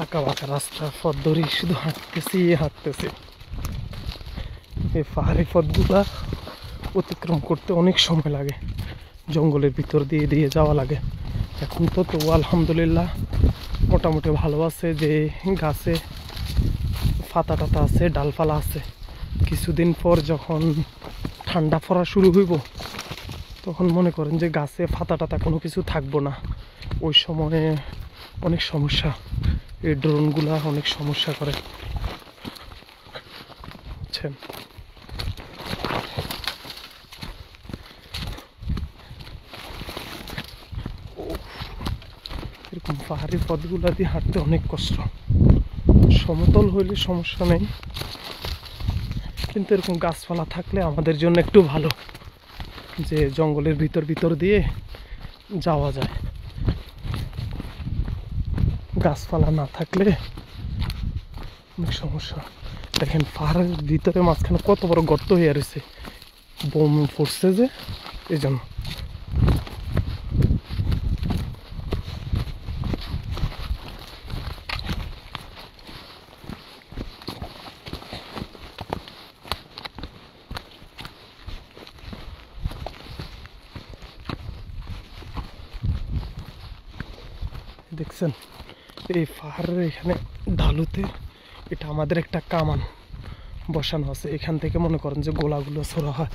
আঁকা বাঁকা রাস্তা পথ ধরে শুধু হাঁটতেছি হাঁটতেছি। এই পাহাড়ি পথগুলা অতিক্রম করতে অনেক সময় লাগে, জঙ্গলের ভিতর দিয়ে দিয়ে যাওয়া লাগে। এখন তো তবু আলহামদুলিল্লাহ মোটামুটি ভালো আছে, যে গাছে পাতা টাতা আছে, ডালপালা আছে। কিছুদিন পর যখন ঠান্ডা পড়া শুরু হইব তখন মনে করেন যে গাছে পাতা টাতা কোনো কিছু থাকবো না। ওই সময়ে অনেক সমস্যা, এই ড্রোনগুলা অনেক সমস্যা করে, বুঝছেন। এরকম পাহাড়ি পথগুলা দিয়ে হাঁটতে অনেক কষ্ট। সমতল হইলে সমস্যা নেই, কিন্তু এরকম গাছপালা থাকলে আমাদের জন্য একটু ভালো, যে জঙ্গলের ভিতর ভিতর দিয়ে যাওয়া যায়। গাছপালা না থাকলে অনেক সমস্যা। দেখেন পাহাড়ের ভিতরে মাঝখানে কত বড় গর্ত হয়ে রয়েছে, বোম পড়ছে যে এই জন্য। দেখছেন এই পাহাড়ের এখানে ঢালুতে এটা আমাদের একটা কামান বসানো আছে, এখান থেকে মনে করেন যে গোলাগুলো ছোড়া হয়।